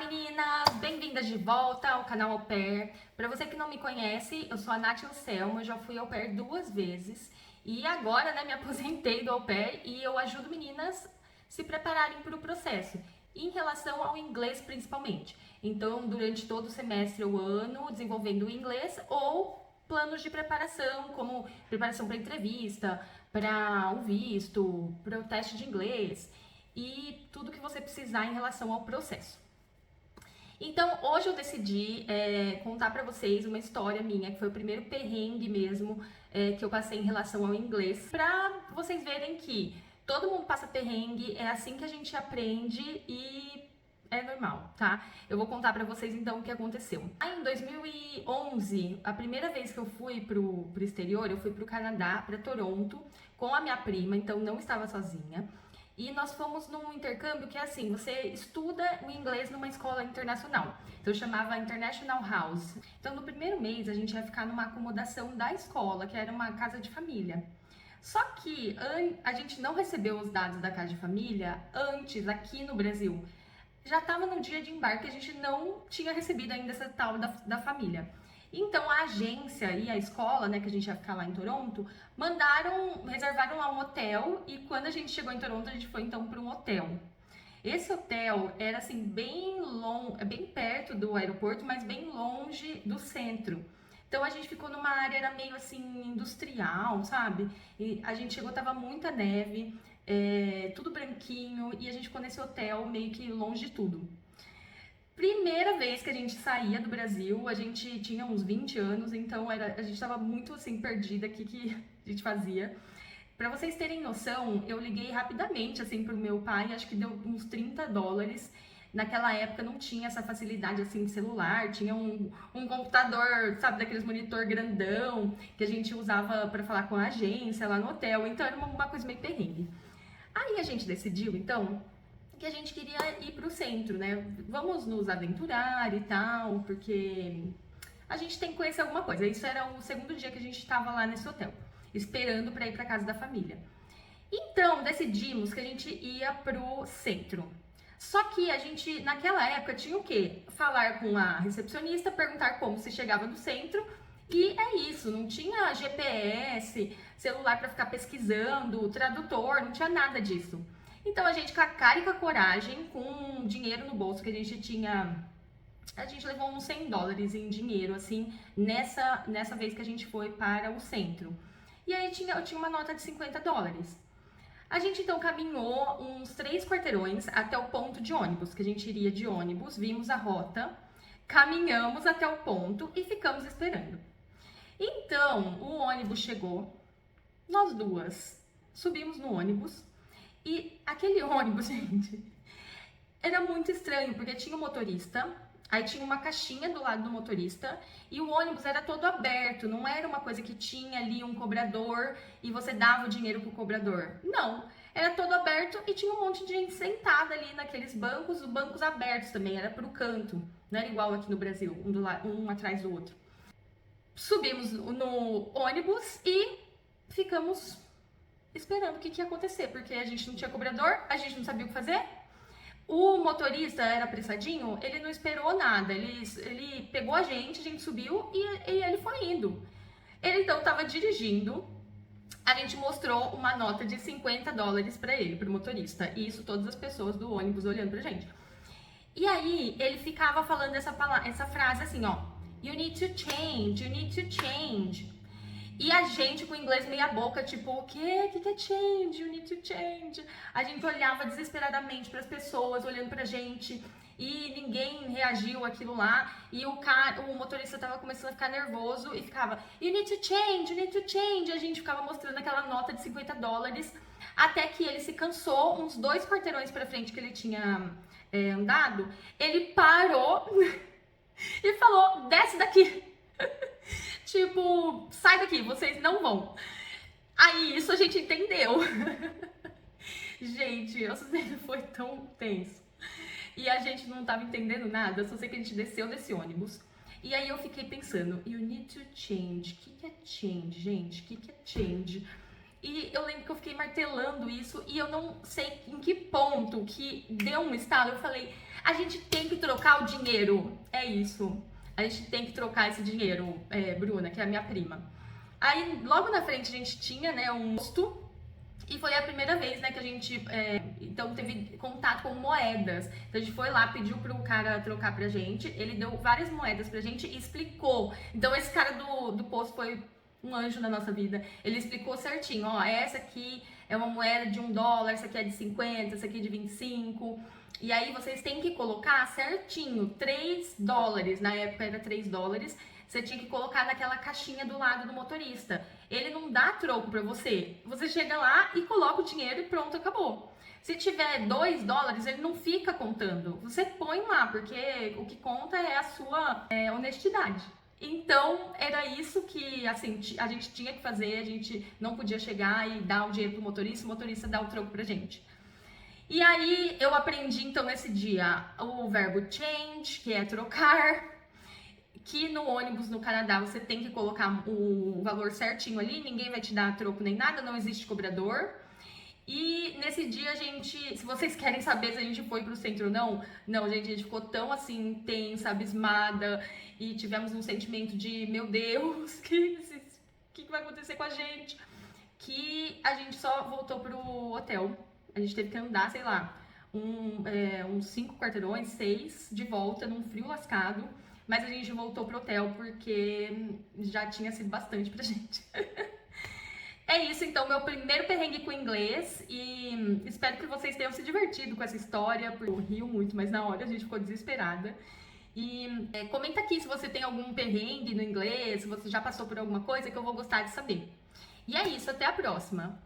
Meninas! Bem-vindas de volta ao canal Au Pair. Para você que não me conhece, eu sou a Nath Anselmo, eu já fui Au Pair 2 vezes e agora, me aposentei do Au Pair e eu ajudo meninas se prepararem para o processo, em relação ao inglês principalmente. Então, durante todo o semestre ou ano, desenvolvendo o inglês ou planos de preparação, como preparação para entrevista, para um visto, para o teste de inglês e tudo que você precisar em relação ao processo. Então, hoje eu decidi contar pra vocês uma história minha, que foi o primeiro perrengue mesmo que eu passei em relação ao inglês, pra vocês verem que todo mundo passa perrengue, é assim que a gente aprende e é normal, tá? Eu vou contar pra vocês então o que aconteceu. Aí, em 2011, a primeira vez que eu fui pro exterior, eu fui pro Canadá, pra Toronto, com a minha prima, então não estava sozinha. E nós fomos num intercâmbio que é assim, você estuda o inglês numa escola internacional. Então chamava International House. Então no primeiro mês a gente ia ficar numa acomodação da escola, que era uma casa de família. Só que a gente não recebeu os dados da casa de família antes, aqui no Brasil. Já estava no dia de embarque, a gente não tinha recebido ainda essa tal da família. Então a agência e a escola, né, que a gente ia ficar lá em Toronto, reservaram lá um hotel e quando a gente chegou em Toronto, a gente foi então para um hotel. Esse hotel era assim bem perto do aeroporto, mas bem longe do centro. Então a gente ficou numa área era meio assim industrial, sabe? E a gente chegou, tava muita neve, tudo branquinho e a gente ficou nesse hotel meio que longe de tudo. Primeira vez que a gente saía do Brasil, a gente tinha uns 20 anos, então a gente tava muito assim perdida, o que a gente fazia. Pra vocês terem noção, eu liguei rapidamente assim pro meu pai, acho que deu uns $30. Naquela época não tinha essa facilidade assim de celular, tinha um computador, sabe, daqueles monitor grandão que a gente usava pra falar com a agência lá no hotel, então era uma coisa meio perrengue. Aí a gente decidiu, então, que a gente queria ir pro centro, né? Vamos nos aventurar e tal, porque a gente tem que conhecer alguma coisa. Isso era o segundo dia que a gente estava lá nesse hotel, esperando para ir para casa da família. Então, decidimos que a gente ia pro centro. Só que a gente, naquela época, tinha o quê? Falar com a recepcionista, perguntar como se chegava no centro. E é isso, não tinha GPS, celular para ficar pesquisando, tradutor, não tinha nada disso. Então a gente, com a cara e com a coragem, com dinheiro no bolso que a gente tinha, a gente levou uns $100 em dinheiro, assim, nessa vez que a gente foi para o centro. E aí eu tinha uma nota de $50. A gente então caminhou uns 3 quarteirões até o ponto de ônibus, que a gente iria de ônibus, vimos a rota, caminhamos até o ponto e ficamos esperando. Então, o ônibus chegou, nós duas subimos no ônibus e aquele ônibus, gente, era muito estranho, porque tinha um motorista, aí tinha uma caixinha do lado do motorista e o ônibus era todo aberto, não era uma coisa que tinha ali um cobrador e você dava o dinheiro pro cobrador. Não, era todo aberto e tinha um monte de gente sentada ali naqueles bancos, os bancos abertos também, era pro canto, não era igual aqui no Brasil, um atrás do outro. Subimos no ônibus e ficamos esperando o que ia acontecer, porque a gente não tinha cobrador, a gente não sabia o que fazer. O motorista era apressadinho, ele não esperou nada, ele pegou a gente subiu e ele foi indo. Ele então estava dirigindo, a gente mostrou uma nota de $50 para ele, pro motorista, e isso todas as pessoas do ônibus olhando pra gente. E aí ele ficava falando essa frase assim, ó, you need to change, you need to change. E a gente com o inglês meia boca, tipo, o quê? O que é change? You need to change. A gente olhava desesperadamente para as pessoas olhando pra gente e ninguém reagiu àquilo lá. E o motorista tava começando a ficar nervoso e ficava, you need to change, you need to change. E a gente ficava mostrando aquela nota de $50 até que ele se cansou, uns 2 quarteirões pra frente que ele tinha andado, ele parou e falou, desce daqui. Tipo, sai daqui, vocês não vão. Aí isso a gente entendeu. Gente, o sucesso foi tão tenso. E a gente não tava entendendo nada, só sei que a gente desceu desse ônibus. E aí eu fiquei pensando, you need to change. O que é change, gente? O que é change? E eu lembro que eu fiquei martelando isso e eu não sei em que ponto que deu um estalo. Eu falei, a gente tem que trocar trocar o dinheiro. É isso. A gente tem que trocar esse dinheiro, Bruna, que é a minha prima. Aí, logo na frente, a gente tinha, né, um posto. E foi a primeira vez, né, que a gente, então, teve contato com moedas. Então, a gente foi lá, pediu pro cara trocar pra gente. Ele deu várias moedas pra gente e explicou. Então, esse cara do posto foi um anjo na nossa vida. Ele explicou certinho, ó, essa aqui é uma moeda de $1, essa aqui é de 50, essa aqui é de 25. E aí vocês têm que colocar certinho, $3, na época era $3, você tinha que colocar naquela caixinha do lado do motorista. Ele não dá troco pra você. Você chega lá e coloca o dinheiro e pronto, acabou. Se tiver $2, ele não fica contando. Você põe lá, porque o que conta é a sua honestidade. Então, era isso que assim, a gente tinha que fazer, a gente não podia chegar e dar o dinheiro pro motorista, o motorista dá o troco pra gente. E aí, eu aprendi, então, nesse dia, o verbo change, que é trocar, que no ônibus no Canadá você tem que colocar o valor certinho ali, ninguém vai te dar troco nem nada, não existe cobrador. E nesse dia a gente, se vocês querem saber se a gente foi pro centro ou não, gente, a gente ficou tão assim, tensa, abismada, e tivemos um sentimento de, meu Deus, que vai acontecer com a gente? Que a gente só voltou pro hotel. A gente teve que andar, sei lá, uns 5 quarteirões, 6, de volta, num frio lascado. Mas a gente voltou pro hotel porque já tinha sido bastante pra gente. É isso, então, meu primeiro perrengue com inglês, e espero que vocês tenham se divertido com essa história, porque eu rio muito, mas na hora a gente ficou desesperada. E comenta aqui se você tem algum perrengue no inglês, se você já passou por alguma coisa, que eu vou gostar de saber. E é isso, até a próxima!